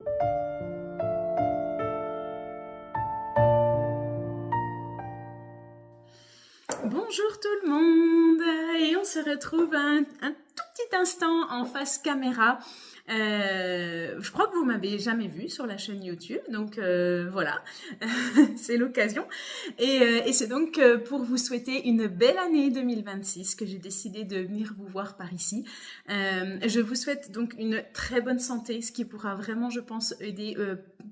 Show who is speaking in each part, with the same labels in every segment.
Speaker 1: Bonjour tout le monde et on se retrouve un tout petit instant en face caméra. Je crois que vous m'avez jamais vu sur la chaîne YouTube, donc voilà, c'est l'occasion. Et c'est donc pour vous souhaiter une belle année 2026 que j'ai décidé de venir vous voir par ici. Je vous souhaite donc une très bonne santé, ce qui pourra vraiment, je pense, aider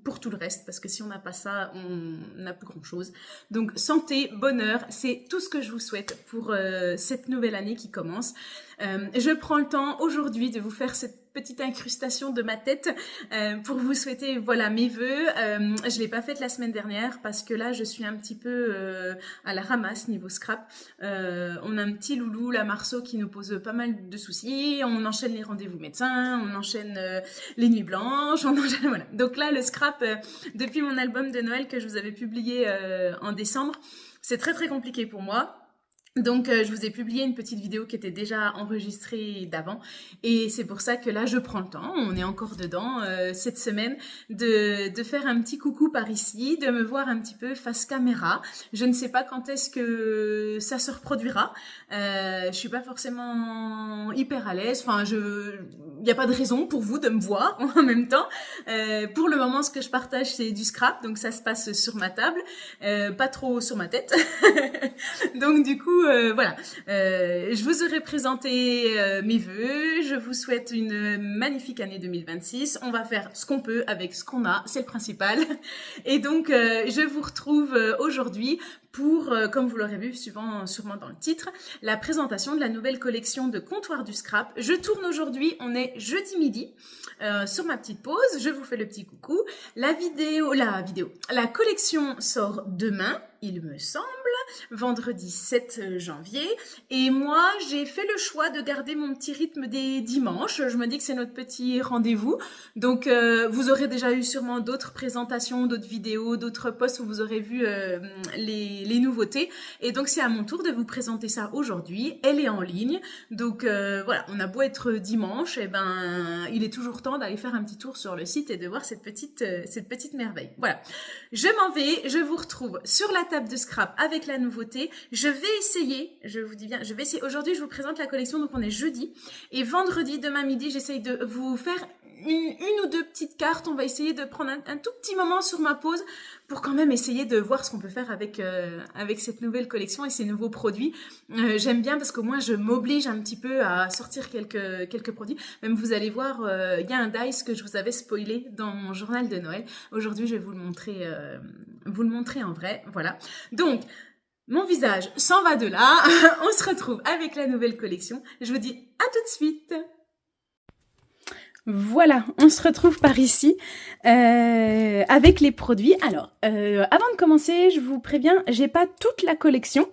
Speaker 1: pour tout le reste, parce que si on n'a pas ça, on n'a plus grand-chose. Donc santé, bonheur, c'est tout ce que je vous souhaite pour cette nouvelle année qui commence. Je prends le temps aujourd'hui de vous faire cette petite incrustation de ma tête pour vous souhaiter voilà mes vœux. Je l'ai pas faite la semaine dernière parce que là je suis un petit peu à la ramasse niveau scrap. On a un petit loulou, la Marceau, qui nous pose pas mal de soucis. On enchaîne les rendez-vous médecins, on enchaîne les nuits blanches, on enchaîne, voilà. Donc là le scrap depuis mon album de Noël que je vous avais publié en décembre, c'est très très compliqué pour moi. Donc je vous ai publié une petite vidéo qui était déjà enregistrée d'avant et c'est pour ça que là je prends le temps, on est encore dedans cette semaine, de faire un petit coucou par ici, de me voir un petit peu face caméra. Je ne sais pas quand est-ce que ça se reproduira, je suis pas forcément hyper à l'aise, enfin il n'y a pas de raison pour vous de me voir en même temps. Pour le moment ce que je partage c'est du scrap, donc ça se passe sur ma table, pas trop sur ma tête. Donc du coup voilà, je vous aurais présenté mes vœux, je vous souhaite une magnifique année 2026, on va faire ce qu'on peut avec ce qu'on a, c'est le principal. Et donc je vous retrouve aujourd'hui pour, comme vous l'aurez vu sûrement dans le titre, la présentation de la nouvelle collection de Comptoir du Scrap. Je tourne aujourd'hui, on est jeudi midi, sur ma petite pause, je vous fais le petit coucou. La collection sort demain, il me semble, vendredi 7 janvier. Et moi, j'ai fait le choix de garder mon petit rythme des dimanches. Je me dis que c'est notre petit rendez-vous. Donc, vous aurez déjà eu sûrement d'autres présentations, d'autres vidéos, d'autres posts où vous aurez vu les nouveautés. Et donc, c'est à mon tour de vous présenter ça aujourd'hui. Elle est en ligne. Donc, voilà, on a beau être dimanche, et ben, il est toujours temps d'aller faire un petit tour sur le site et de voir cette petite merveille. Voilà. Je m'en vais, je vous retrouve sur la table de scrap avec la nouveauté. Je vais essayer, je vous dis bien, je vais essayer. Aujourd'hui, je vous présente la collection, donc on est jeudi. Et vendredi, demain midi, j'essaye de vous faire une ou deux petites cartes. On va essayer de prendre un tout petit moment sur ma pause pour quand même essayer de voir ce qu'on peut faire avec cette nouvelle collection et ces nouveaux produits. J'aime bien parce qu'au moins je m'oblige un petit peu à sortir quelques produits. Même vous allez voir, il y a un dice que je vous avais spoilé dans mon journal de Noël. Aujourd'hui, je vais vous le montrer en vrai. Voilà. Donc, mon visage s'en va de là. On se retrouve avec la nouvelle collection. Je vous dis à tout de suite. Voilà, on se retrouve par ici avec les produits. Alors, avant de commencer, je vous préviens, j'ai pas toute la collection.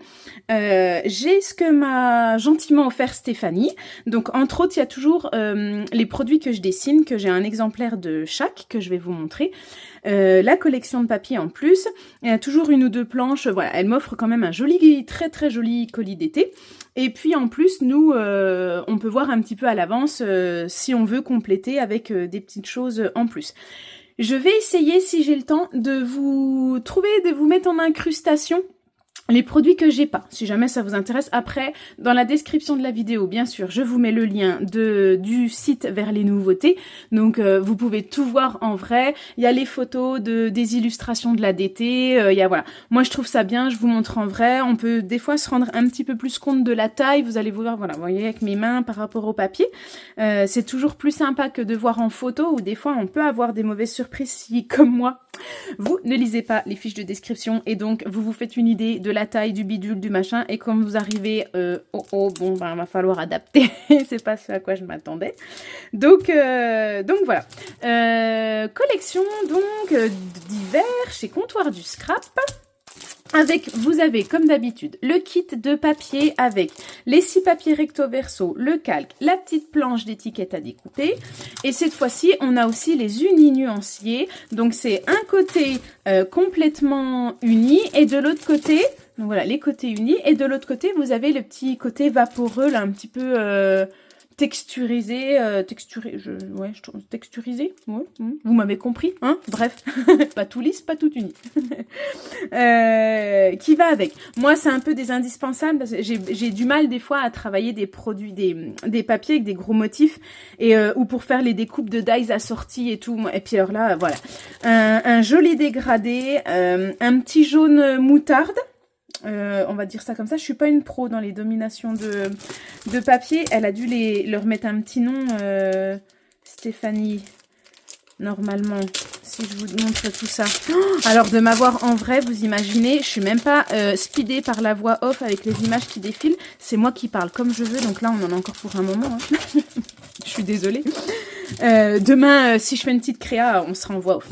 Speaker 1: J'ai ce que m'a gentiment offert Stéphanie. Donc, entre autres, il y a toujours les produits que je dessine, que j'ai un exemplaire de chaque que je vais vous montrer. La collection de papier en plus. Il y a toujours une ou deux planches. Voilà, elle m'offre quand même un joli, très très joli colis d'été. Et puis en plus, nous, on peut voir un petit peu à l'avance si on veut compléter avec des petites choses en plus. Je vais essayer, si j'ai le temps, de vous mettre en incrustation les produits que j'ai pas, si jamais ça vous intéresse. Après, dans la description de la vidéo, bien sûr, je vous mets le lien du site vers les nouveautés. Donc, vous pouvez tout voir en vrai. Il y a les photos des illustrations de la DT. Il y a, voilà. Moi, je trouve ça bien. Je vous montre en vrai. On peut des fois se rendre un petit peu plus compte de la taille. Vous allez voir, voilà, vous voyez avec mes mains par rapport au papier. C'est toujours plus sympa que de voir en photo où des fois, on peut avoir des mauvaises surprises si, comme moi, vous ne lisez pas les fiches de description et donc vous vous faites une idée de la taille, du bidule, du machin, et comme vous arrivez, bon, ben, va falloir adapter. C'est pas ce à quoi je m'attendais. Donc voilà. Collection, donc, d'hiver chez Comptoir du Scrap. Vous avez, comme d'habitude, le kit de papier avec les 6 papiers recto verso, le calque, la petite planche d'étiquette à découper. Et cette fois-ci, on a aussi les unis nuanciers. Donc, c'est un côté complètement uni et de l'autre côté, donc voilà, les côtés unis. Et de l'autre côté, vous avez le petit côté vaporeux, là, un petit peu texturisé, texturisé, ouais, vous m'avez compris, hein, bref, pas tout lisse, pas tout uni, qui va avec. Moi, c'est un peu des indispensables, parce que j'ai du mal des fois à travailler des produits, des papiers avec des gros motifs, et ou pour faire les découpes de dies assorties et tout, et puis alors là, voilà, un joli dégradé, un petit jaune moutarde, on va dire ça comme ça. Je suis pas une pro dans les dominations de papier. Elle a dû leur mettre un petit nom, Stéphanie, normalement, si je vous montre tout ça. Oh, alors, de m'avoir en vrai, vous imaginez, je suis même pas speedée par la voix off avec les images qui défilent. C'est moi qui parle comme je veux. Donc là, on en a encore pour un moment. Hein. Je suis désolée. Demain, si je fais une petite créa, on sera en voix off.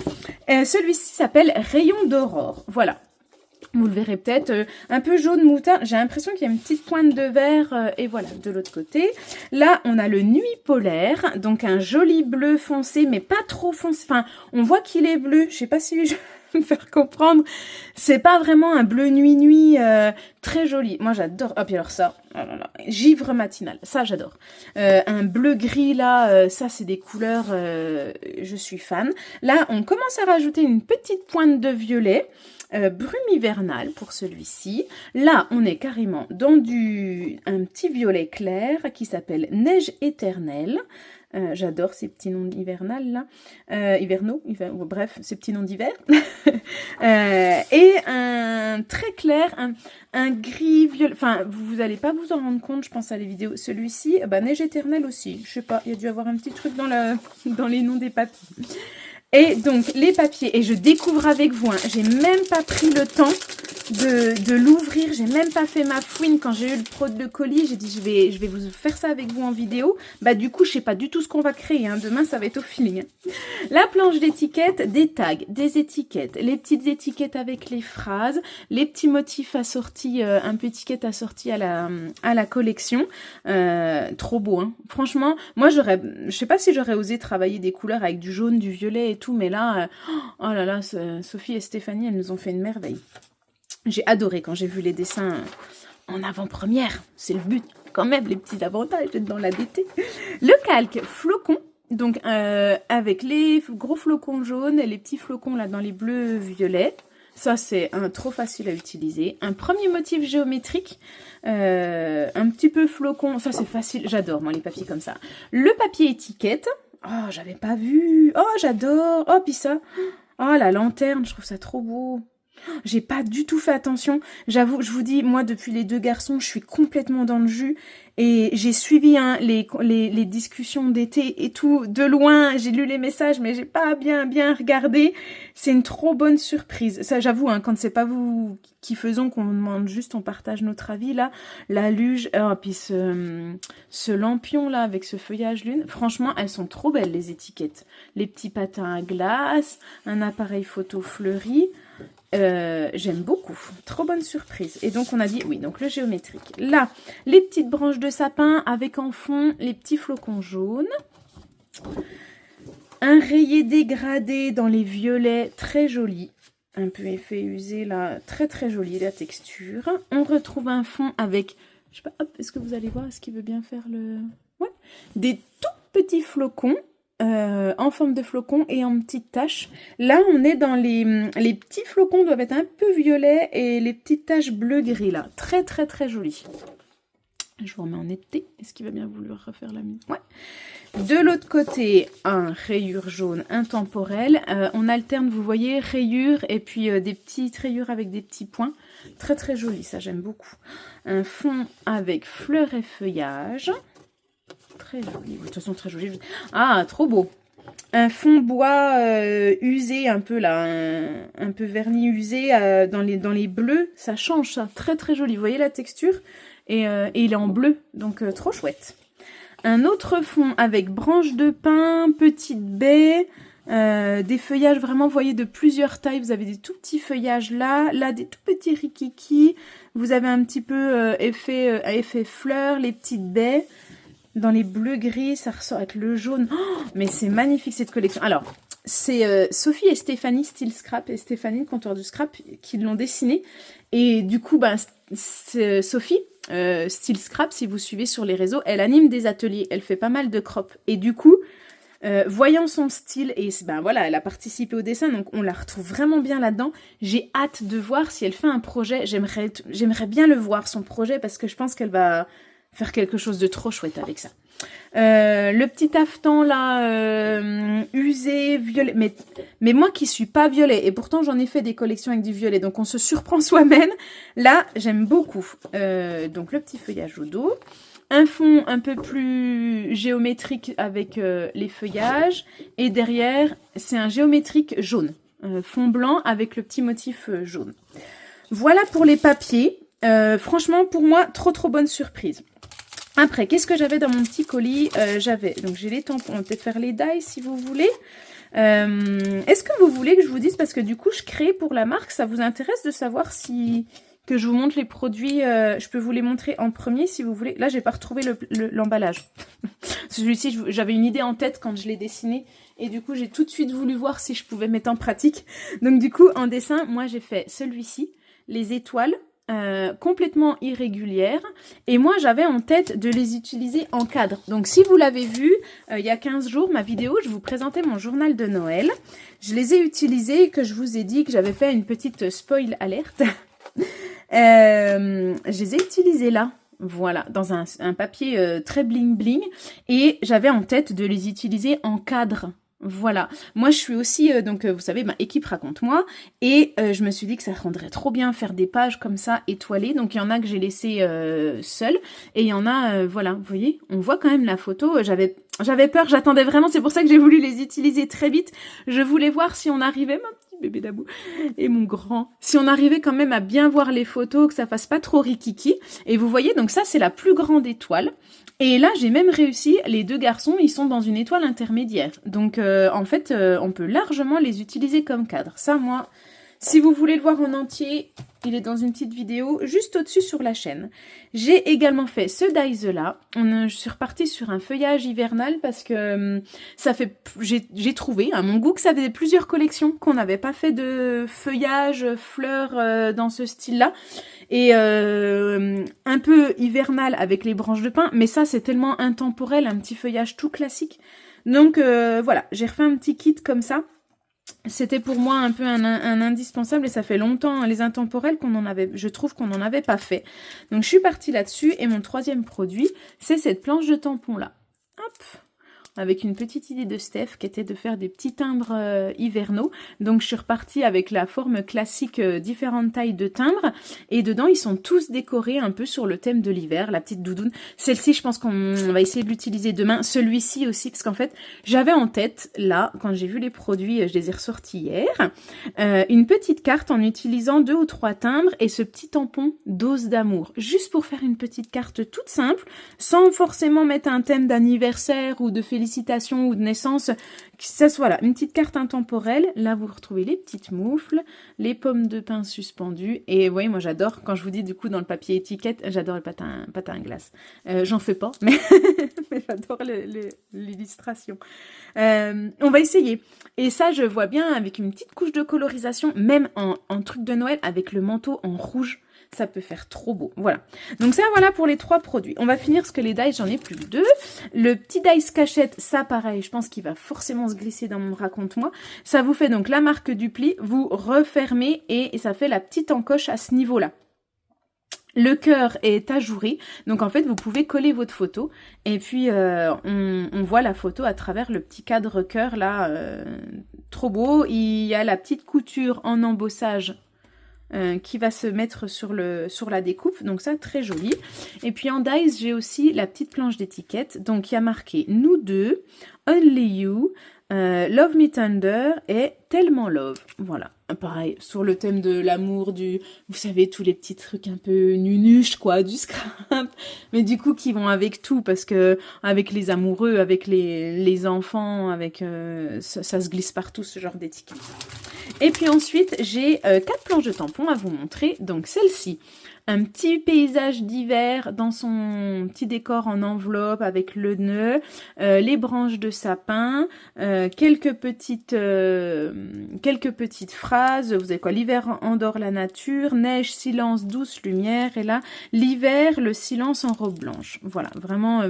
Speaker 1: Celui-ci s'appelle Rayon d'aurore. Voilà. Vous le verrez peut-être, un peu jaune moutarde. J'ai l'impression qu'il y a une petite pointe de vert. Et voilà, de l'autre côté. Là, on a le nuit polaire. Donc, un joli bleu foncé, mais pas trop foncé. Enfin, on voit qu'il est bleu. Je sais pas si je vais me faire comprendre. C'est pas vraiment un bleu nuit-nuit très joli. Moi, j'adore. Hop, et alors ça, oh là là, givre matinal. Ça, j'adore. Un bleu-gris, là, ça, c'est des couleurs, je suis fan. Là, on commence à rajouter une petite pointe de violet. Brume hivernale pour celui-ci. Là, on est carrément dans un petit violet clair qui s'appelle Neige éternelle. J'adore ces petits noms hivernales là. Hivernaux, bref, ces petits noms d'hiver. Et un très clair, un gris violet. Enfin, vous n'allez pas vous en rendre compte, je pense à les vidéos. Celui-ci, bah, Neige éternelle aussi. Je sais pas, il y a dû avoir un petit truc dans les noms des papiers. Et donc, les papiers, et je découvre avec vous, hein, j'ai même pas pris le temps de l'ouvrir, j'ai même pas fait ma fouine quand j'ai eu le colis, j'ai dit je vais vous faire ça avec vous en vidéo. Bah du coup, je sais pas du tout ce qu'on va créer, hein. Demain ça va être au feeling. Hein. La planche d'étiquettes, des tags, des étiquettes, les petites étiquettes avec les phrases, les petits motifs assortis, un peu étiquette assortie à la collection. Trop beau, hein. Franchement, moi je sais pas si j'aurais osé travailler des couleurs avec du jaune, du violet et tout, mais là, oh là là, Sophie et Stéphanie, elles nous ont fait une merveille. J'ai adoré quand j'ai vu les dessins en avant-première. C'est le but, quand même, les petits avantages d'être dans la DT. Le calque flocon, donc avec les gros flocons jaunes et les petits flocons là dans les bleus violets. Ça, c'est trop facile à utiliser. Un premier motif géométrique, un petit peu flocon. Ça, c'est facile. J'adore, moi, les papiers comme ça. Le papier étiquette. Oh, j'avais pas vu. Oh, j'adore. Oh, puis ça. Oh, la lanterne, je trouve ça trop beau. J'ai pas du tout fait attention. J'avoue, je vous dis, moi, depuis les deux garçons, je suis complètement dans le jus. Et j'ai suivi hein, les discussions d'été et tout de loin. J'ai lu les messages, mais j'ai pas bien regardé. C'est une trop bonne surprise. Ça, j'avoue, hein, quand c'est pas vous qui faisons, qu'on demande juste, on partage notre avis, là. La luge, puis ce lampion, là, avec ce feuillage lune. Franchement, elles sont trop belles, les étiquettes. Les petits patins à glace, un appareil photo fleuri. J'aime beaucoup, trop bonne surprise. Et donc on a dit oui, donc le géométrique. Là, les petites branches de sapin avec en fond les petits flocons jaunes. Un rayé dégradé dans les violets, très joli. Un peu effet usé là, très joli la texture. On retrouve un fond avec, je sais pas, hop, est-ce que vous allez voir, est-ce qu'il veut bien faire le... Ouais, des tout petits flocons. En forme de flocons et en petites taches. Là, on est dans les petits flocons doivent être un peu violets et les petites taches bleu-gris là. Très joli. Je vous remets en été. Est-ce qu'il va bien vouloir refaire la mise? Ouais. De l'autre côté, un rayure jaune intemporel. On alterne, vous voyez, rayures et puis des petites rayures avec des petits points. Très joli, ça j'aime beaucoup. Un fond avec fleurs et feuillage. Très joli, de toute façon très joli. Ah, trop beau. Un fond bois usé un peu là, un peu vernis usé dans les bleus. Ça change ça, très joli. Vous voyez la texture et il est en bleu, donc trop chouette. Un autre fond avec branches de pin, petites baies, des feuillages vraiment, vous voyez, de plusieurs tailles. Vous avez des tout petits feuillages là des tout petits rikiki. Vous avez un petit peu effet fleurs, les petites baies. Dans les bleus gris, ça ressort avec le jaune. Oh, mais c'est magnifique cette collection. Alors, c'est Sophie et Stéphanie, Style Scrap, et Stéphanie, le comptoir du scrap, qui l'ont dessiné. Et du coup, Sophie, style scrap, si vous suivez sur les réseaux. Elle anime des ateliers, elle fait pas mal de crop. Et du coup, voyant son style, et ben voilà, elle a participé au dessin, donc on la retrouve vraiment bien là-dedans. J'ai hâte de voir si elle fait un projet. J'aimerais bien le voir, son projet, parce que je pense qu'elle va faire quelque chose de trop chouette avec ça. Le petit tafetan là, usé, violet, mais moi qui suis pas violet, et pourtant j'en ai fait des collections avec du violet, donc on se surprend soi-même. Là, j'aime beaucoup. Donc le petit feuillage au dos. Un fond un peu plus géométrique avec les feuillages. Et derrière, c'est un géométrique jaune. Fond blanc avec le petit motif jaune. Voilà pour les papiers. Franchement, pour moi, trop bonne surprise. Après, qu'est-ce que j'avais dans mon petit colis? Donc j'ai les tampons. On va peut-être faire les die si vous voulez. Est-ce que vous voulez que je vous dise? Parce que du coup, je crée pour la marque. Ça vous intéresse de savoir si... que je vous montre les produits, je peux vous les montrer en premier si vous voulez. Là, j'ai pas retrouvé l'emballage. Celui-ci, j'avais une idée en tête quand je l'ai dessiné. Et du coup, j'ai tout de suite voulu voir si je pouvais mettre en pratique. Donc du coup, en dessin, moi, j'ai fait celui-ci, les étoiles, complètement irrégulières. Et moi, j'avais en tête de les utiliser en cadre. Donc si vous l'avez vu, il y a 15 jours, ma vidéo, je vous présentais mon journal de Noël. Je les ai utilisés, que je vous ai dit que j'avais fait une petite spoil alerte. Je les ai utilisés là, voilà, dans un papier très bling bling, et j'avais en tête de les utiliser en cadre. Voilà, moi je suis aussi, vous savez, ma équipe raconte-moi, et je me suis dit que ça rendrait trop bien faire des pages comme ça étoilées. Donc il y en a que j'ai laissé seules, et il y en a, voilà, vous voyez, on voit quand même la photo. J'avais peur, j'attendais vraiment, c'est pour ça que j'ai voulu les utiliser très vite. Je voulais voir si on arrivait, ma petite bébé d'Abou et mon grand, si on arrivait quand même à bien voir les photos, que ça fasse pas trop rikiki. Et vous voyez, donc ça c'est la plus grande étoile. Et là, j'ai même réussi, les deux garçons, ils sont dans une étoile intermédiaire. Donc, en fait, on peut largement les utiliser comme cadre. Ça, moi, si vous voulez le voir en entier, il est dans une petite vidéo juste au-dessus sur la chaîne. J'ai également fait ce dies-là. Je suis repartie sur un feuillage hivernal parce que ça fait, j'ai trouvé à mon goût que ça faisait plusieurs collections qu'on n'avait pas fait de feuillage, fleurs dans ce style-là. Et un peu hivernal avec les branches de pin, mais ça c'est tellement intemporel, un petit feuillage tout classique. Donc voilà, j'ai refait un petit kit comme ça. C'était pour moi un peu un indispensable, et ça fait longtemps, hein, les intemporels, je trouve qu'on n'en avait pas fait. Donc je suis partie là-dessus, et mon troisième produit, c'est cette planche de tampon là. Hop, avec une petite idée de Steph qui était de faire des petits timbres hivernaux. Donc je suis repartie avec la forme classique, différentes tailles de timbres, et dedans ils sont tous décorés un peu sur le thème de l'hiver, la petite doudoune. Celle-ci, je pense qu'on va essayer de l'utiliser demain. Celui-ci aussi, parce qu'en fait j'avais en tête, là, quand j'ai vu les produits, je les ai ressortis hier, une petite carte en utilisant 2 ou 3 timbres et ce petit tampon dose d'amour, juste pour faire une petite carte toute simple, sans forcément mettre un thème d'anniversaire ou de félicitations ou de naissance, que ça soit là, une petite carte intemporelle. Là, vous retrouvez les petites moufles, les pommes de pin suspendues, et vous voyez, moi j'adore, quand je vous dis du coup dans le papier étiquette, j'adore le patin à glace. J'en fais pas, mais, mais j'adore l'illustration. On va essayer. Et ça, je vois bien avec une petite couche de colorisation, même en truc de Noël, avec le manteau en rouge. Ça peut faire trop beau. Voilà. Donc ça, voilà pour les 3 produits. On va finir parce que les dies, j'en ai plus que 2. Le petit dice cachette, ça pareil, je pense qu'il va forcément se glisser dans mon raconte-moi. Ça vous fait donc la marque du pli, vous refermez et ça fait la petite encoche à ce niveau-là. Le cœur est ajouré, donc en fait vous pouvez coller votre photo et puis on voit la photo à travers le petit cadre cœur là, trop beau. Il y a la petite couture en embossage qui va se mettre sur la découpe, donc ça très joli. Et puis en dies, j'ai aussi la petite planche d'étiquette, donc il y a marqué nous deux, Only You, Love Me Tender et Tellement Love. Voilà, pareil, sur le thème de l'amour, vous savez, tous les petits trucs un peu nunuches, quoi, du scrap, mais du coup qui vont avec tout, parce que avec les amoureux, avec les enfants, avec ça se glisse partout, ce genre d'étiquette. Et puis ensuite, j'ai 4 planches de tampons à vous montrer. Donc celle-ci, un petit paysage d'hiver dans son petit décor en enveloppe avec le nœud, quelques petites phrases phrases. Vous avez quoi? L'hiver endort la nature, neige, silence, douce lumière. Et là, l'hiver, le silence en robe blanche. Voilà, vraiment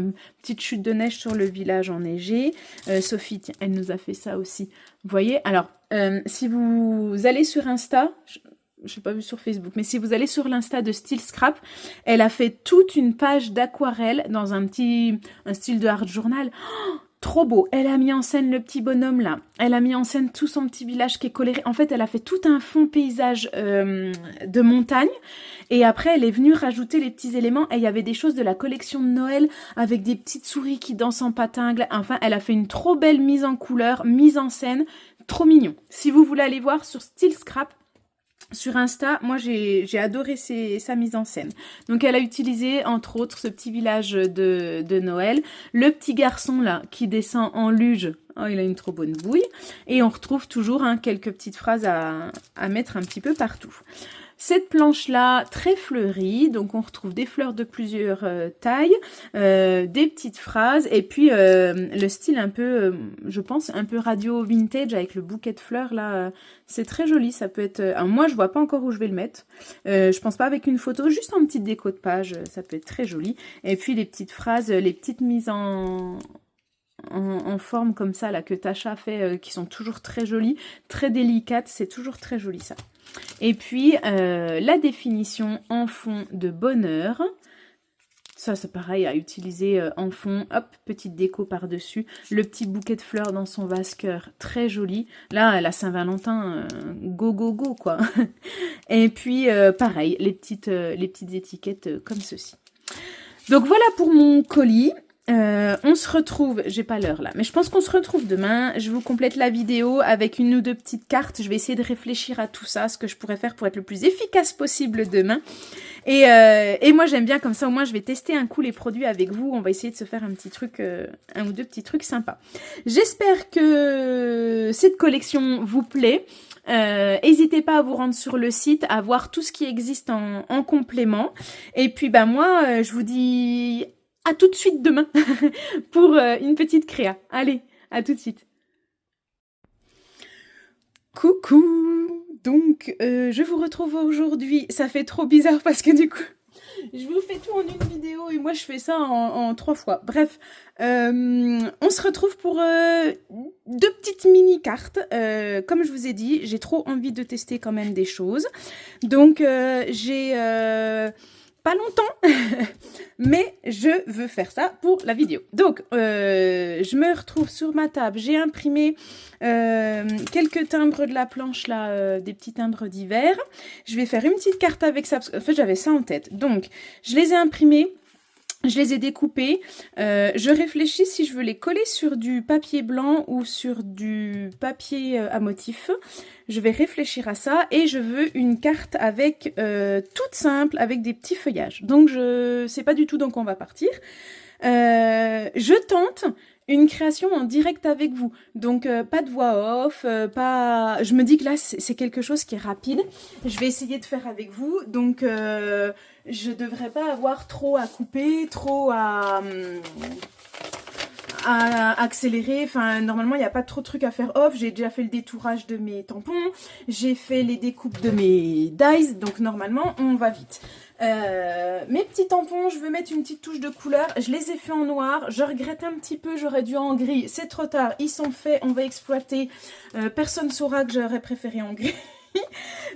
Speaker 1: petite chute de neige sur le village enneigé. Sophie, tiens, elle nous a fait ça aussi. Vous voyez? Alors, si vous allez sur Insta... Je n'ai pas vu sur Facebook, mais si vous allez sur l'Insta de Style Scrap, elle a fait toute une page d'aquarelle dans un style de art journal. Oh, trop beau. Elle a mis en scène le petit bonhomme là. Elle a mis en scène tout son petit village qui est coloré. En fait, elle a fait tout un fond paysage de montagne. Et après, elle est venue rajouter les petits éléments. Et il y avait des choses de la collection de Noël avec des petites souris qui dansent en patin. Enfin, elle a fait une trop belle mise en couleur, mise en scène. Trop mignon. Si vous voulez aller voir sur Style Scrap, sur Insta, moi j'ai adoré sa mise en scène. Donc elle a utilisé entre autres ce petit village de Noël, le petit garçon là qui descend en luge, oh, il a une trop bonne bouille, et on retrouve toujours quelques petites phrases à mettre un petit peu partout. Cette planche-là, très fleurie, donc on retrouve des fleurs de plusieurs tailles, des petites phrases, et puis le style un peu, je pense, un peu radio vintage avec le bouquet de fleurs, là, c'est très joli, ça peut être... Alors moi, je vois pas encore où je vais le mettre, je pense pas avec une photo, juste en petite déco de page, ça peut être très joli. Et puis les petites phrases, les petites mises en forme comme ça, là, que Tasha fait, qui sont toujours très jolies, très délicates, c'est toujours très joli ça. Et puis, la définition en fond de bonheur. Ça, c'est pareil à utiliser en fond. Hop, petite déco par-dessus. Le petit bouquet de fleurs dans son vase-cœur, très joli. Là, la Saint-Valentin, go, go, go, quoi. Et puis, pareil, les petites étiquettes comme ceci. Donc, voilà pour mon colis. On se retrouve, j'ai pas l'heure là, mais je pense qu'on se retrouve demain. Je vous complète la vidéo avec une ou deux petites cartes. Je vais essayer de réfléchir à tout ça, ce que je pourrais faire pour être le plus efficace possible demain. Et moi j'aime bien comme ça, au moins je vais tester un coup les produits avec vous. On va essayer de se faire un petit truc, un ou deux petits trucs sympas. J'espère que cette collection vous plaît. N'hésitez pas à vous rendre sur le site, à voir tout ce qui existe en complément. Et puis bah moi je vous dis à tout de suite demain pour une petite créa. Allez, à tout de suite. Coucou. Donc, je vous retrouve aujourd'hui. Ça fait trop bizarre parce que du coup, je vous fais tout en une vidéo et moi je fais ça en 3 fois. Bref, on se retrouve pour 2 petites mini-cartes. Comme je vous ai dit, j'ai trop envie de tester quand même des choses. Donc, j'ai... pas longtemps, mais je veux faire ça pour la vidéo. Donc, je me retrouve sur ma table. J'ai imprimé quelques timbres de la planche, là, des petits timbres d'hiver. Je vais faire une petite carte avec ça, parce qu'en fait, j'avais ça en tête. Donc, je les ai imprimés. Je les ai découpés. Je réfléchis si je veux les coller sur du papier blanc ou sur du papier à motif. Je vais réfléchir à ça et je veux une carte avec toute simple, avec des petits feuillages. Donc je sais pas du tout dans quoi on va partir. Je tente une création en direct avec vous. Donc pas de voix off, pas... Je me dis que là c'est quelque chose qui est rapide. Je vais essayer de faire avec vous. Donc je devrais pas avoir trop à couper, trop à accélérer. Enfin, normalement, il n'y a pas trop de trucs à faire off. J'ai déjà fait le détourage de mes tampons. J'ai fait les découpes de mes dies. Donc, normalement, on va vite. Mes petits tampons, je veux mettre une petite touche de couleur. Je les ai fait en noir. Je regrette un petit peu. J'aurais dû en gris. C'est trop tard. Ils sont faits. On va exploiter. Personne ne saura que j'aurais préféré en gris.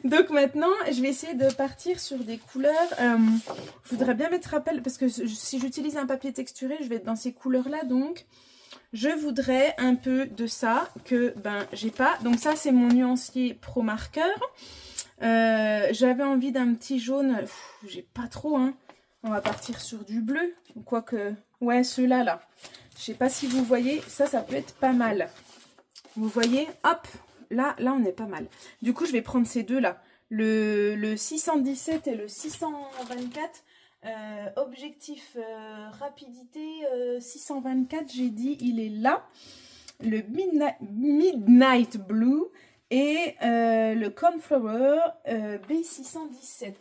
Speaker 1: Donc maintenant, je vais essayer de partir sur des couleurs. Je voudrais bien mettre rappel, parce que si j'utilise un papier texturé, je vais être dans ces couleurs-là. Donc, je voudrais un peu de ça que j'ai pas. Donc ça, c'est mon nuancier Pro Marker. J'avais envie d'un petit jaune. J'ai pas trop, hein. On va partir sur du bleu. Quoique, ouais, ceux-là, là. Je sais pas si vous voyez. Ça peut être pas mal. Vous voyez, hop. Là, on est pas mal. Du coup, je vais prendre ces deux-là. Le 617 et le 624. Objectif rapidité 624, j'ai dit, il est là. Le Midnight Blue et le Cornflower B617.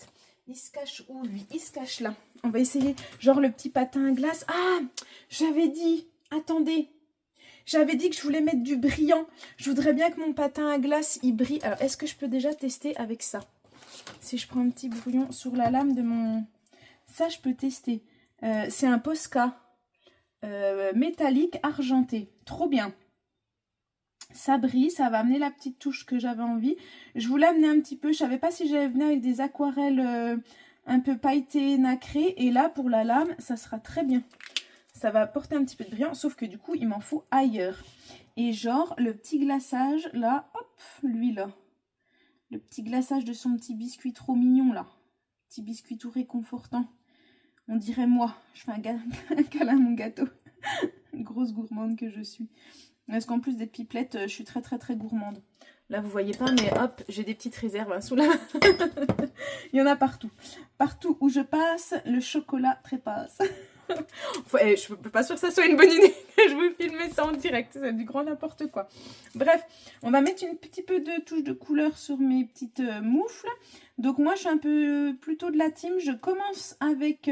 Speaker 1: Il se cache où, lui? Il se cache là. On va essayer, genre le petit patin à glace. Ah, j'avais dit, attendez. J'avais dit que je voulais mettre du brillant. Je voudrais bien que mon patin à glace, il brille. Alors, est-ce que je peux déjà tester avec ça? Si je prends un petit brouillon sur la lame de mon... Ça, je peux tester. C'est un Posca métallique argenté. Trop bien. Ça brille, ça va amener la petite touche que j'avais envie. Je voulais amener un petit peu, je savais pas si j'allais venir avec des aquarelles un peu pailletées, nacrées. Et là, pour la lame, ça sera très bien. Ça va apporter un petit peu de brillant, sauf que du coup, il m'en faut ailleurs. Et genre, le petit glaçage, là, hop, lui là. Le petit glaçage de son petit biscuit trop mignon, là. Petit biscuit tout réconfortant. On dirait moi. Je fais un câlin à mon gâteau. Grosse gourmande que je suis. Parce qu'en plus d'être pipelette, je suis très très très gourmande. Là, vous voyez pas, mais hop, j'ai des petites réserves hein, sous la main. Il y en a partout. Partout où je passe, le chocolat trépasse. Ouais, je ne peux pas sûr que ça soit une bonne idée que je vous filme ça en direct. C'est du grand n'importe quoi. Bref, on va mettre un petit peu de touche de couleur sur mes petites moufles. Donc moi, je suis un peu plutôt de la team. Je commence avec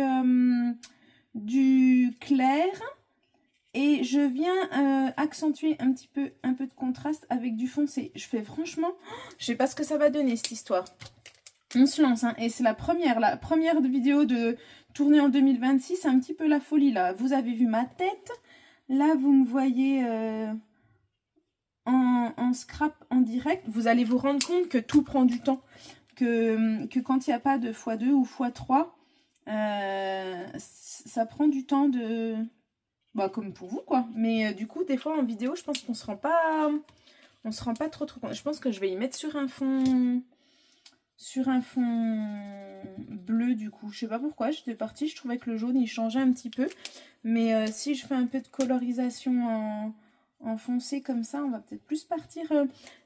Speaker 1: du clair. Et je viens accentuer un peu de contraste avec du foncé. Je fais franchement, je sais pas ce que ça va donner cette histoire. On se lance, hein, et c'est la première vidéo de tournée en 2026, c'est un petit peu la folie là. Vous avez vu ma tête, là vous me voyez en scrap en direct. Vous allez vous rendre compte que tout prend du temps, que quand il n'y a pas de x2 ou x3, ça prend du temps de... Bah, comme pour vous quoi, mais du coup des fois en vidéo je pense qu'on se rend pas trop compte. Je pense que je vais y mettre sur un fond bleu du coup, je sais pas pourquoi, j'étais partie, je trouvais que le jaune il changeait un petit peu, mais si je fais un peu de colorisation en foncé comme ça, on va peut-être plus partir,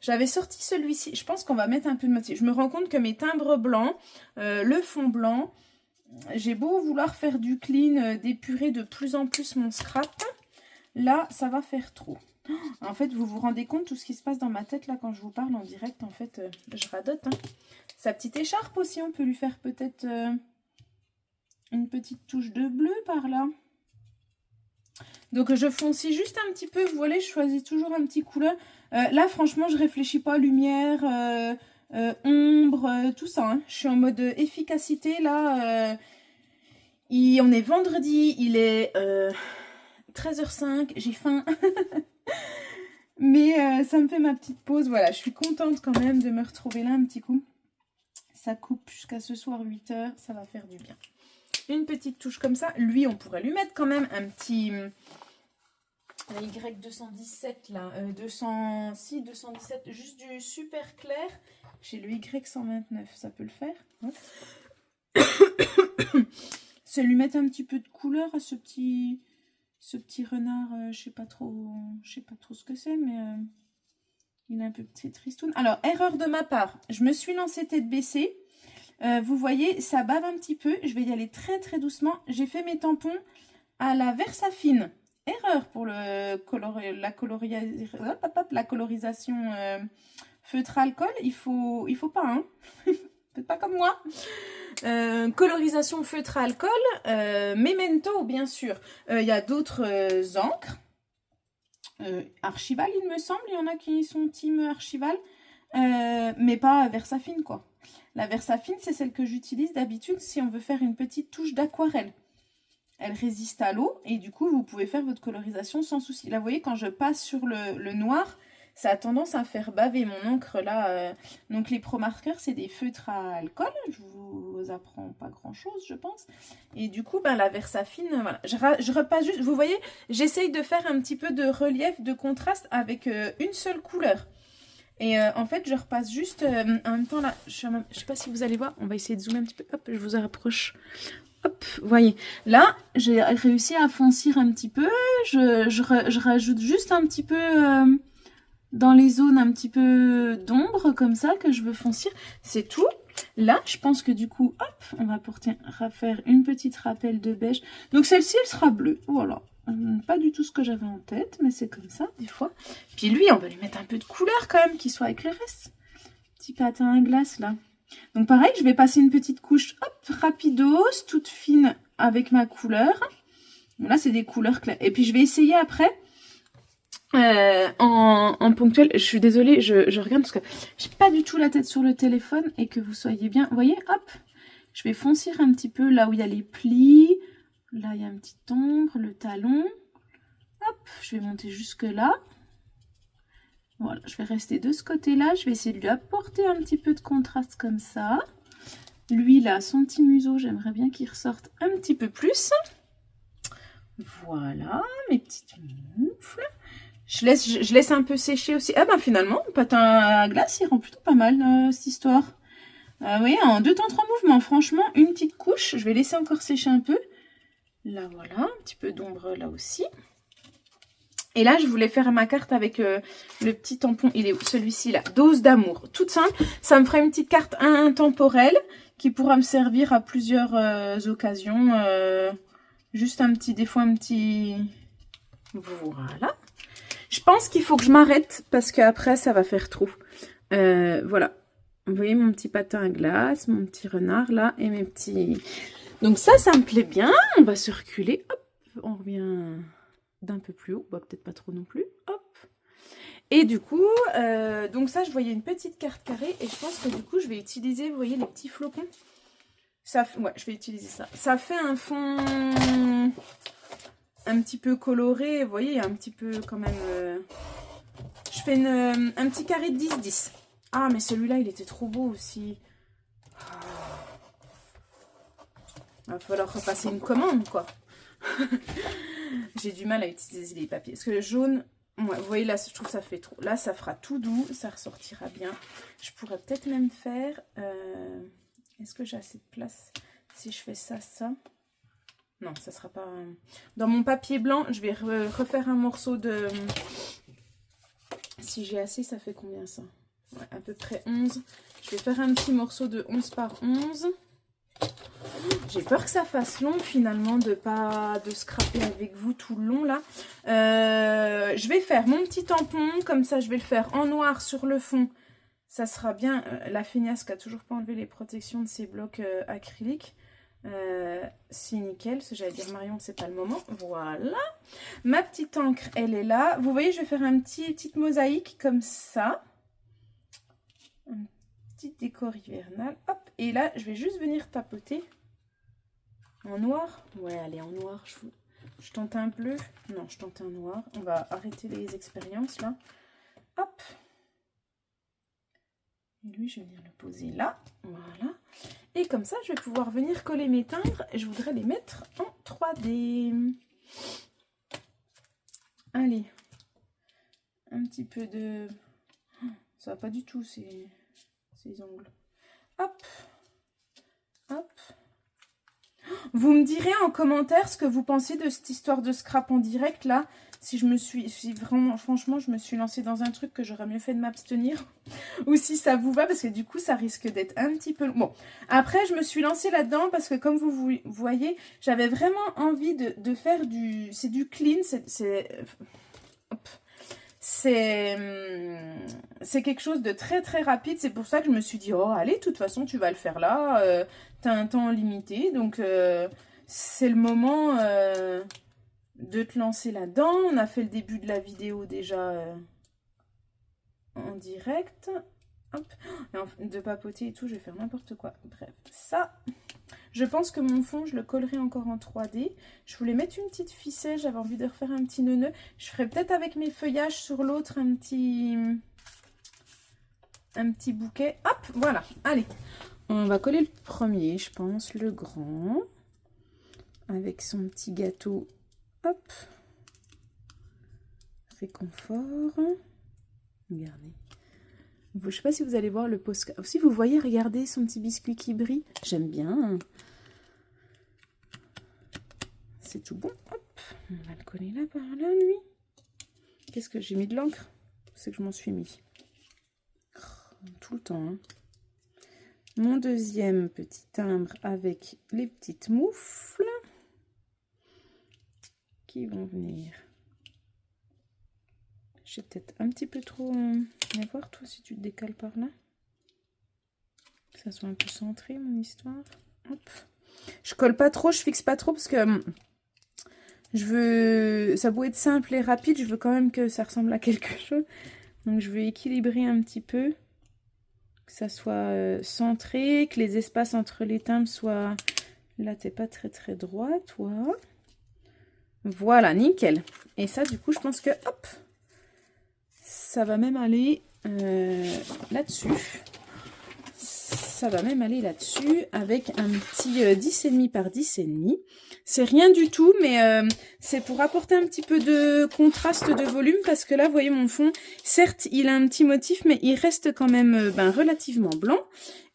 Speaker 1: j'avais sorti celui-ci, je pense qu'on va mettre un peu de motif. Je me rends compte que mes timbres blancs, le fond blanc, j'ai beau vouloir faire du clean, d'épurer de plus en plus mon scrap, là ça va faire trop. En fait, vous vous rendez compte tout ce qui se passe dans ma tête là quand je vous parle en direct, en fait, je radote. Hein. Sa petite écharpe aussi, on peut lui faire peut-être une petite touche de bleu par là. Donc je foncis juste un petit peu, vous voyez, je choisis toujours un petit couleur. Là franchement, je réfléchis pas lumière... ombre, tout ça, hein. Je suis en mode efficacité là, on est vendredi, il est 13h05, j'ai faim, mais ça me fait ma petite pause, voilà, je suis contente quand même de me retrouver là un petit coup, ça coupe jusqu'à ce soir 8h, ça va faire du bien. Une petite touche comme ça, lui on pourrait lui mettre quand même un petit... La Y217 là, 217, juste du super clair. J'ai le Y129, ça peut le faire. C'est lui mettre un petit peu de couleur à ce petit renard, je sais pas trop ce que c'est, mais il est un peu petit tristoun. Alors, erreur de ma part, je me suis lancée tête baissée. Vous voyez, ça bave un petit peu. Je vais y aller très très doucement. J'ai fait mes tampons à la Versafine. Erreur pour la colorisation feutre alcool. Il faut pas, hein. Faites pas comme moi. Colorisation feutre alcool, Memento, bien sûr. Il y a d'autres encres. Archival, il me semble. Il y en a qui sont team Archival. Mais pas Versafine, quoi. La Versafine, c'est celle que j'utilise d'habitude si on veut faire une petite touche d'aquarelle. Elle résiste à l'eau et du coup, vous pouvez faire votre colorisation sans souci. Là, vous voyez, quand je passe sur le noir, ça a tendance à faire baver mon encre là. Donc, les Pro Markers, c'est des feutres à alcool. Je vous apprends pas grand-chose, je pense. Et du coup, ben, la Versafine, voilà. Je repasse juste, vous voyez, j'essaye de faire un petit peu de relief, de contraste avec une seule couleur. Et en fait, je repasse juste en même temps là. Je sais pas si vous allez voir, on va essayer de zoomer un petit peu. Hop, je vous rapproche. Hop, voyez, là, j'ai réussi à foncir un petit peu, je rajoute juste un petit peu dans les zones un petit peu d'ombre, comme ça, que je veux foncir, c'est tout. Là, je pense que du coup, hop, on va faire une petite rappel de beige. Donc celle-ci, elle sera bleue, voilà. Pas du tout ce que j'avais en tête, mais c'est comme ça, des fois. Puis lui, on va lui mettre un peu de couleur quand même, qui soit avec le reste. Petit patin à glace, là. Donc pareil, je vais passer une petite couche, hop, rapidos, toute fine avec ma couleur. Là, c'est des couleurs claires. Et puis je vais essayer après en ponctuel. Je suis désolée, je regarde parce que j'ai pas du tout la tête sur le téléphone et que vous soyez bien. Vous voyez, hop, je vais foncir un petit peu là où il y a les plis. Là, il y a un petit ombre, le talon. Hop, je vais monter jusque là. Voilà, je vais rester de ce côté-là. Je vais essayer de lui apporter un petit peu de contraste comme ça. Lui, là, son petit museau, j'aimerais bien qu'il ressorte un petit peu plus. Voilà, mes petites moufles. Je laisse un peu sécher aussi. Ah ben finalement, le patin à glace, il rend plutôt pas mal cette histoire. Vous voyez, en 2 temps 3 mouvements, franchement, une petite couche. Je vais laisser encore sécher un peu. Là, voilà, un petit peu d'ombre là aussi. Et là, je voulais faire ma carte avec le petit tampon. Il est où? Celui-ci là. Dose d'amour. Toute simple. Ça me fera une petite carte intemporelle qui pourra me servir à plusieurs occasions. Juste un petit, des fois un petit... Voilà. Je pense qu'il faut que je m'arrête parce qu'après, ça va faire trop. Voilà. Vous voyez mon petit patin à glace, mon petit renard là et mes petits... Donc ça me plaît bien. On va se reculer. Hop, on revient d'un peu plus haut. Bah, peut-être pas trop non plus. Hop. Et du coup, donc ça, je voyais une petite carte carrée et je pense que du coup, je vais utiliser, vous voyez, les petits flocons. Ça, ouais, je vais utiliser ça. Ça fait un fond un petit peu coloré. Vous voyez, un petit peu quand même... Je fais un petit carré de 10-10. Ah, mais celui-là, il était trop beau aussi. Il va falloir repasser une commande, quoi. J'ai du mal à utiliser les papiers. Parce que le jaune, ouais, vous voyez, là, je trouve que ça fait trop. Là, ça fera tout doux. Ça ressortira bien. Je pourrais peut-être même faire... Est-ce que j'ai assez de place si je fais ça, ça? Non, ça sera pas... Dans mon papier blanc, je vais refaire un morceau de... Si j'ai assez, ça fait combien ça? Ouais, à peu près 11. Je vais faire un petit morceau de 11 par 11. J'ai peur que ça fasse long finalement de scraper avec vous tout le long là. Je vais faire mon petit tampon. Comme ça, je vais le faire en noir sur le fond. Ça sera bien. La feignasse qui a toujours pas enlevé les protections de ces blocs acryliques. C'est nickel. J'allais dire Marion, c'est pas le moment. Voilà. Ma petite encre, elle est là. Vous voyez, je vais faire un petite mosaïque comme ça. Un petit décor hivernal. Hop. Et là, je vais juste venir tapoter. En noir? Ouais, allez, en noir. Je tente un bleu. Non, je tente un noir. On va arrêter les expériences, là. Hop. Et lui, je vais venir le poser là. Voilà. Et comme ça, je vais pouvoir venir coller mes timbres. Je voudrais les mettre en 3D. Allez. Un petit peu de... Ça va pas du tout, ces ongles. Hop. Hop. Vous me direz en commentaire ce que vous pensez de cette histoire de scrap en direct là. Si vraiment, franchement, je me suis lancée dans un truc que j'aurais mieux fait de m'abstenir. Ou si ça vous va, parce que du coup, ça risque d'être un petit peu... Bon, après, je me suis lancée là-dedans parce que comme vous voyez, j'avais vraiment envie de faire du... C'est du clean, c'est quelque chose de très très rapide. C'est pour ça que je me suis dit, oh allez, de toute façon tu vas le faire là, t'as un temps limité, donc c'est le moment de te lancer là-dedans. On a fait le début de la vidéo déjà en direct. Hop. De papoter et tout, je vais faire n'importe quoi. Bref, ça... Je pense que mon fond, je le collerai encore en 3D. Je voulais mettre une petite ficelle. J'avais envie de refaire un petit nœud. Je ferai peut-être avec mes feuillages sur l'autre un petit bouquet. Hop, voilà. Allez, on va coller le premier, je pense, le grand. Avec son petit gâteau. Hop. Réconfort. Regardez. Je ne sais pas si vous allez voir le Posca. Si vous voyez, regardez son petit biscuit qui brille. J'aime bien. C'est tout bon. Hop. On va le coller là, par là, lui. Qu'est-ce que j'ai mis de l'encre? C'est que je m'en suis mis. Tout le temps. Hein. Mon deuxième petit timbre avec les petites moufles qui vont venir. J'ai peut-être un petit peu trop... Viens voir, toi, si tu te décales par là. Que ça soit un peu centré, mon histoire. Hop. Je colle pas trop, je fixe pas trop, parce que
Speaker 2: Je veux... Ça peut être simple et rapide, je veux quand même que ça ressemble à quelque chose. Donc je veux équilibrer un petit peu. Que ça soit centré, que les espaces entre les timbres soient... Là, t'es pas très droit, toi. Voilà, nickel. Et ça, du coup, je pense que, hop, ça va même aller là-dessus. Ça va même aller là-dessus avec un petit 10,5 par 10,5. C'est rien du tout, mais c'est pour apporter un petit peu de contraste de volume parce que là, vous voyez mon fond, certes, il a un petit motif, mais il reste quand même relativement blanc.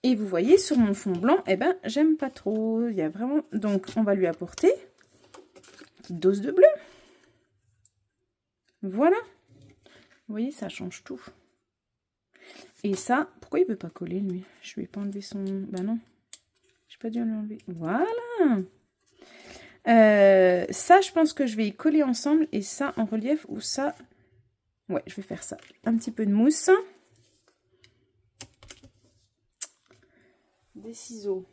Speaker 2: Et vous voyez, sur mon fond blanc, eh ben, j'aime pas trop. Il y a vraiment... Donc, on va lui apporter une petite dose de bleu. Voilà. Vous voyez, ça change tout. Et ça, pourquoi il veut pas coller, lui? Je vais pas enlever son... Bah non. J'ai pas dû l'enlever. Voilà. Ça, je pense que je vais y coller ensemble. Et ça, en relief, ou ça... Ouais, je vais faire ça. Un petit peu de mousse. Des ciseaux.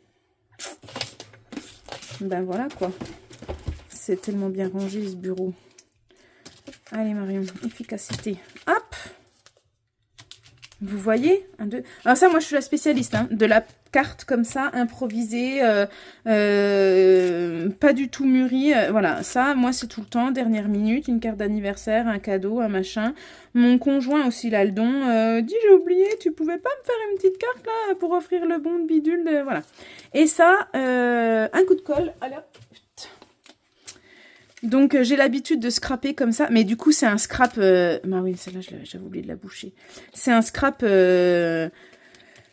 Speaker 2: Ben voilà, quoi. C'est tellement bien rangé, ce bureau. Allez, Marion, efficacité. Hop! Vous voyez? Un, deux. Alors ça, moi, je suis la spécialiste hein, de la carte comme ça, improvisée, pas du tout mûrie. Voilà, ça, moi, c'est tout le temps, dernière minute, une carte d'anniversaire, un cadeau, un machin. Mon conjoint aussi, là, le don, dit, j'ai oublié, tu pouvais pas me faire une petite carte, là, pour offrir le bon de bidule, voilà. Et ça, un coup de colle, allez hop. Donc, j'ai l'habitude de scraper comme ça. Mais du coup, c'est un scrap... Bah oui, celle-là, j'avais oublié de la boucher. C'est un scrap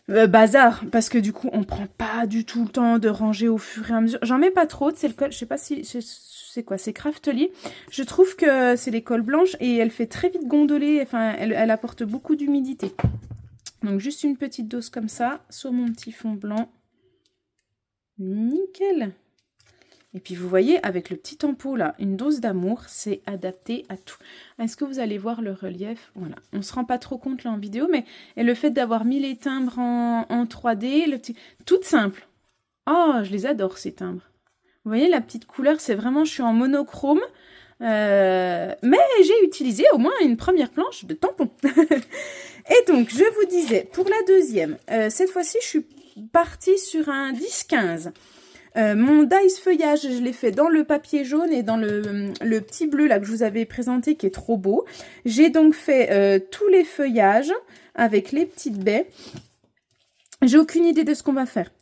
Speaker 2: bazar. Parce que du coup, on prend pas du tout le temps de ranger au fur et à mesure. J'en mets pas trop. C'est le col... Je sais pas si... C'est quoi? C'est Craftly. Je trouve que c'est les colles blanches. Et elle fait très vite gondoler. Enfin, elle apporte beaucoup d'humidité. Donc, juste une petite dose comme ça. Sur mon petit fond blanc. Nickel. Et puis vous voyez, avec le petit tempo là, une dose d'amour, c'est adapté à tout. Est-ce que vous allez voir le relief? Voilà, on se rend pas trop compte là en vidéo, mais et le fait d'avoir mis les timbres en 3D, le petit... Tout simple. Oh, je les adore ces timbres. Vous voyez, la petite couleur, c'est vraiment, je suis en monochrome. Mais j'ai utilisé au moins une première planche de tampon. Et donc, je vous disais, pour la deuxième, cette fois-ci, je suis partie sur un 10-15. Mon dice feuillage, je l'ai fait dans le papier jaune et dans le petit bleu là que je vous avais présenté qui est trop beau. J'ai donc fait tous les feuillages avec les petites baies. J'ai aucune idée de ce qu'on va faire.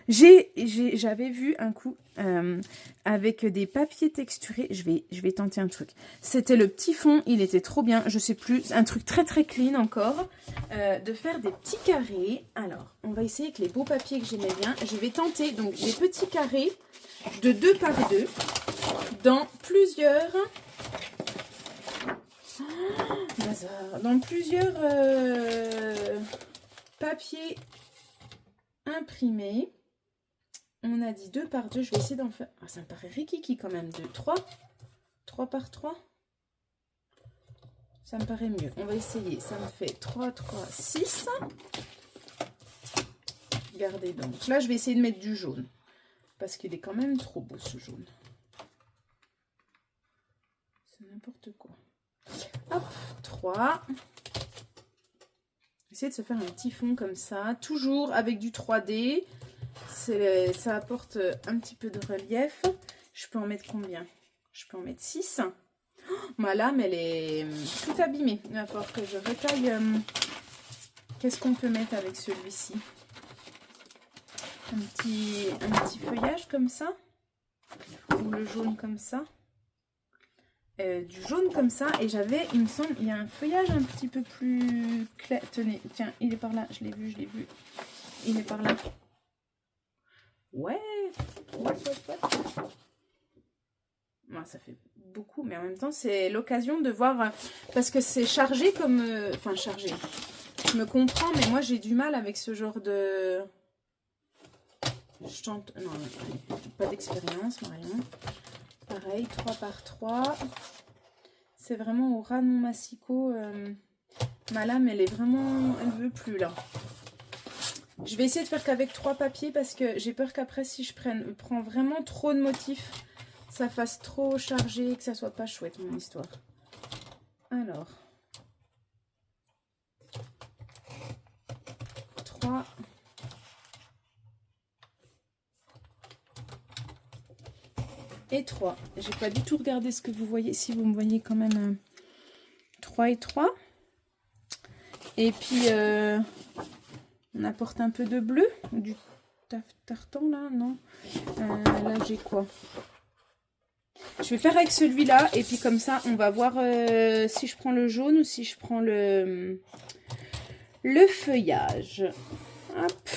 Speaker 2: J'avais vu un coup avec des papiers texturés. Je vais tenter un truc. C'était le petit fond, il était trop bien. Je sais plus, un truc très clean encore. De faire des petits carrés. Alors, on va essayer avec les beaux papiers que j'aimais bien. Je vais tenter donc des petits carrés de 2 par 2 dans plusieurs... Dans plusieurs papiers imprimés. On a dit 2 par 2, je vais essayer d'en faire... Ah, ça me paraît rikiki quand même, 2, 3. 3 par 3. Ça me paraît mieux. On va essayer. Ça me fait 3, 3, 6. Regardez donc. Là, je vais essayer de mettre du jaune. Parce qu'il est quand même trop beau, ce jaune. C'est n'importe quoi. Hop, 3. Essayez de se faire un petit fond comme ça. Toujours avec du 3D. Ça apporte un petit peu de relief. Je peux en mettre combien? Je peux en mettre 6. Oh, ma lame, elle est toute abîmée. Il va falloir que je retaille. Qu'est-ce qu'on peut mettre avec celui-ci? Un petit feuillage comme ça. Ou le jaune comme ça. Du jaune comme ça. Et j'avais, il me semble, il y a un feuillage un petit peu plus clair. Tenez, tiens, il est par là. Je l'ai vu. Il est par là. Ouais. Bon, ça fait beaucoup, mais en même temps, c'est l'occasion de voir... Parce que c'est chargé comme... Enfin, chargé. Je me comprends, mais moi, j'ai du mal avec ce genre de... Je tente... Non, pas d'expérience, Marion. Pareil, 3 par 3. C'est vraiment au ras de mon massicot. Ma lame, elle est vraiment... Elle veut plus, là. Je vais essayer de faire qu'avec 3 papiers parce que j'ai peur qu'après, si je prends vraiment trop de motifs, ça fasse trop chargé, que ça soit pas chouette mon histoire. Alors, 3. Et 3. J'ai pas du tout regardé ce que vous voyez. Si vous me voyez quand même 3 et 3. Et puis, on apporte un peu de bleu. Du tartan là, non. Là, j'ai quoi? Je vais faire avec celui-là. Et puis comme ça, on va voir si je prends le jaune ou si je prends le feuillage. Hop.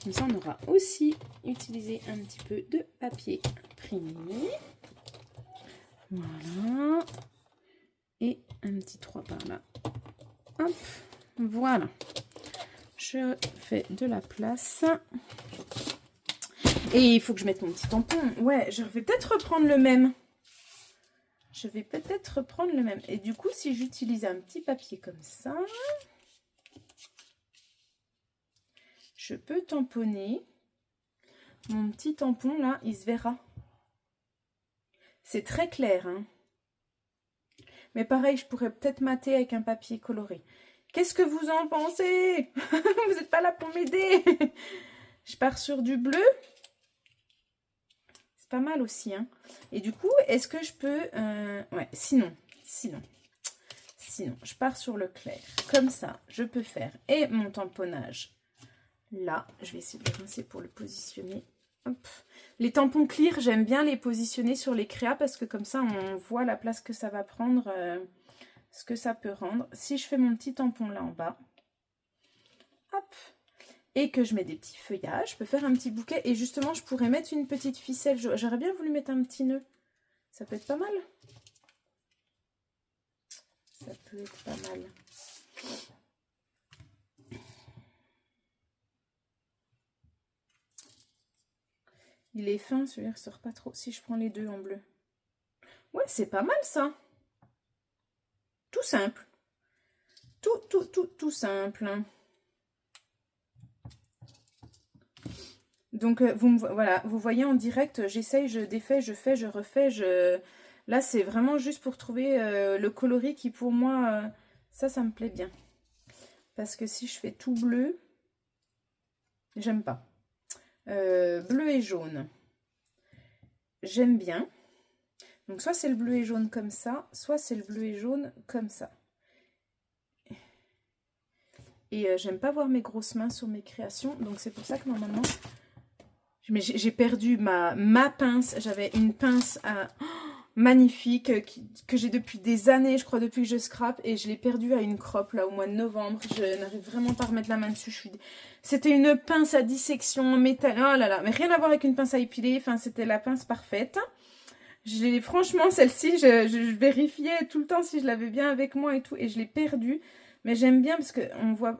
Speaker 2: Comme ça, on aura aussi utilisé un petit peu de papier imprimé. Voilà. Et un petit 3 par là. Hop. Voilà. Je fais de la place. Et il faut que je mette mon petit tampon. Ouais, je vais peut-être reprendre le même. Et du coup, si j'utilise un petit papier comme ça, je peux tamponner. Mon petit tampon, là, il se verra. C'est très clair, hein. Mais pareil, je pourrais peut-être mater avec un papier coloré. Qu'est-ce que vous en pensez? Vous n'êtes pas là pour m'aider. Je pars sur du bleu. C'est pas mal aussi, hein. Et du coup, est-ce que je peux... ouais, sinon, je pars sur le clair. Comme ça, je peux faire et mon tamponnage. Là, je vais essayer de le rincer pour le positionner. Hop. Les tampons clear, j'aime bien les positionner sur les créas parce que comme ça, on voit la place que ça va prendre, ce que ça peut rendre. Si je fais mon petit tampon là en bas, hop, et que je mets des petits feuillages, je peux faire un petit bouquet. Et justement, je pourrais mettre une petite ficelle. J'aurais bien voulu mettre un petit nœud. Ça peut être pas mal. Ça peut être pas mal. Il est fin, celui-là ne ressort pas trop. Si je prends les deux en bleu. Ouais, c'est pas mal ça. Tout simple. Tout simple. Donc, voilà, vous voyez en direct, j'essaye, je défais, je fais, je refais. Là, c'est vraiment juste pour trouver le coloris qui, pour moi, ça me plaît bien. Parce que si je fais tout bleu, j'aime pas. Bleu et jaune. J'aime bien. Donc, soit c'est le bleu et jaune comme ça, soit c'est le bleu et jaune comme ça. Et j'aime pas voir mes grosses mains sur mes créations. Donc, c'est pour ça que normalement... Mais j'ai perdu ma pince. J'avais une pince magnifique que j'ai depuis des années, je crois, depuis que je scrape. Et je l'ai perdue à une croppe, là, au mois de novembre. Je n'arrive vraiment pas à remettre la main dessus. C'était une pince à dissection en métal. Oh là là, mais rien à voir avec une pince à épiler. Enfin, c'était la pince parfaite. Franchement, celle-ci, je vérifiais tout le temps si je l'avais bien avec moi et tout. Et je l'ai perdue. Mais j'aime bien parce qu'on voit...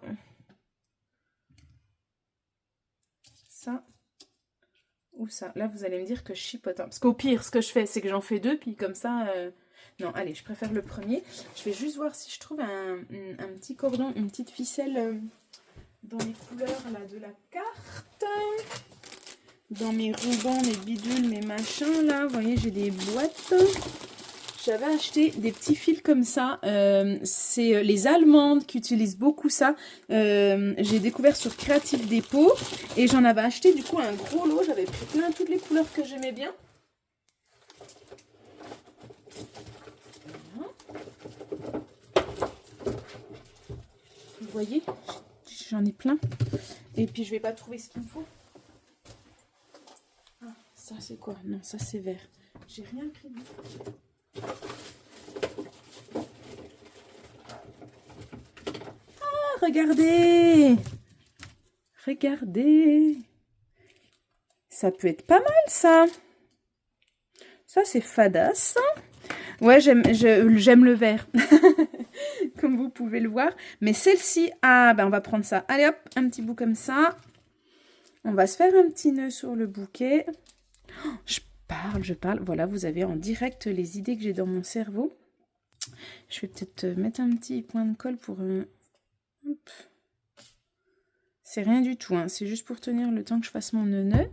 Speaker 2: Ça... Ou ça, là vous allez me dire que je chipote. Hein. Parce qu'au pire, ce que je fais, c'est que j'en fais deux, puis comme ça... Non, allez, je préfère le premier. Je vais juste voir si je trouve un petit cordon, une petite ficelle dans les couleurs là, de la carte. Dans mes rubans, mes bidules, mes machins, là. Vous voyez, j'ai des boîtes. J'avais acheté des petits fils comme ça. C'est les Allemandes qui utilisent beaucoup ça. J'ai découvert sur Creative Depot. Et j'en avais acheté du coup un gros lot. J'avais pris plein toutes les couleurs que j'aimais bien. Voilà. Vous voyez, j'en ai plein. Et puis je vais pas trouver ce qu'il me faut. Ah, ça c'est quoi? Non, ça c'est vert. J'ai rien pris du tout. Ah, regardez! Regardez! Ça peut être pas mal, ça! Ça, c'est fadasse. Ouais, j'aime le vert. Comme vous pouvez le voir. Mais celle-ci, ah, ben on va prendre ça. Allez, hop, un petit bout comme ça. On va se faire un petit nœud sur le bouquet. Oh, je parle. Voilà, vous avez en direct les idées que j'ai dans mon cerveau. Je vais peut-être mettre un petit point de colle pour... Hop. C'est rien du tout, hein. C'est juste pour tenir le temps que je fasse mon nœud.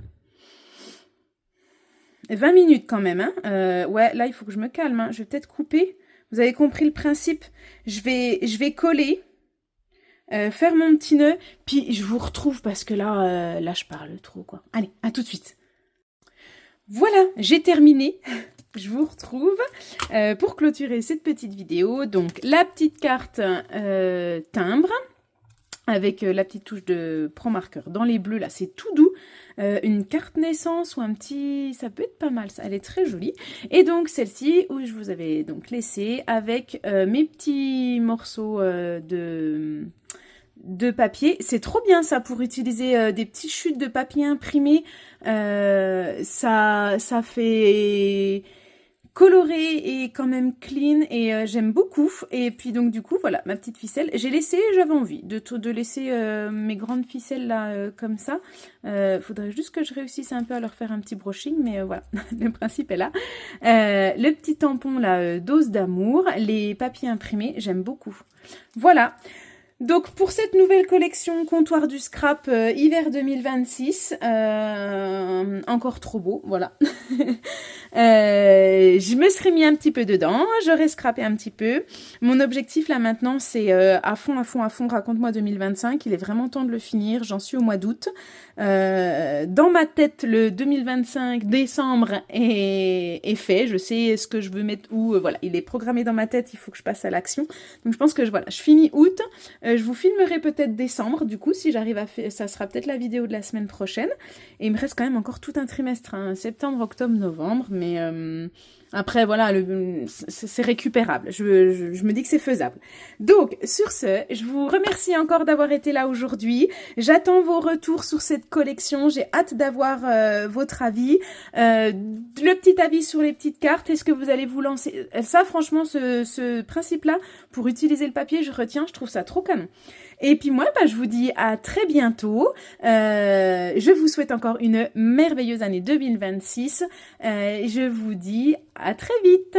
Speaker 2: 20 minutes quand même, hein. Ouais, là, il faut que je me calme, hein. Je vais peut-être couper. Vous avez compris le principe. Je vais coller, faire mon petit nœud, puis je vous retrouve parce que là, là, je parle trop, quoi. Allez, à tout de suite. Voilà, j'ai terminé. Je vous retrouve pour clôturer cette petite vidéo. Donc, la petite carte timbre, avec la petite touche de Pro Marqueur dans les bleus, là, c'est tout doux. Une carte naissance ou un petit... Ça peut être pas mal, ça. Elle est très jolie. Et donc, celle-ci, où je vous avais donc laissé avec mes petits morceaux de papier. C'est trop bien, ça, pour utiliser des petites chutes de papier imprimé. Ça fait... coloré et quand même clean et j'aime beaucoup. Et puis donc du coup voilà ma petite ficelle, j'ai laissé, j'avais envie de laisser mes grandes ficelles là comme ça. Faudrait juste que je réussisse un peu à leur faire un petit brushing, mais voilà, le principe est là. Le petit tampon là, dose d'amour, les papiers imprimés, j'aime beaucoup. Voilà. Donc pour cette nouvelle collection Comptoir du Scrap hiver 2026, encore trop beau, voilà. Je me serais mis un petit peu dedans, j'aurais scrappé un petit peu. Mon objectif là maintenant c'est à fond, raconte-moi 2025, il est vraiment temps de le finir, j'en suis au mois d'août. Dans ma tête, le 2025 décembre est fait, je sais ce que je veux mettre où, voilà, il est programmé dans ma tête, il faut que je passe à l'action. Donc je pense que voilà, je finis août. Je vous filmerai peut-être décembre, du coup, si j'arrive à faire, ça sera peut-être la vidéo de la semaine prochaine. Et il me reste quand même encore tout un trimestre, hein, septembre, octobre, novembre, mais après, voilà, c'est récupérable. Je me dis que c'est faisable. Donc, sur ce, je vous remercie encore d'avoir été là aujourd'hui. J'attends vos retours sur cette collection. J'ai hâte d'avoir votre avis. Le petit avis sur les petites cartes. Est-ce que vous allez vous lancer? Ça, franchement, ce principe-là, pour utiliser le papier, je retiens. Je trouve ça trop canon. Et puis moi, bah, je vous dis à très bientôt. Je vous souhaite encore une merveilleuse année 2026. Je vous dis à très vite.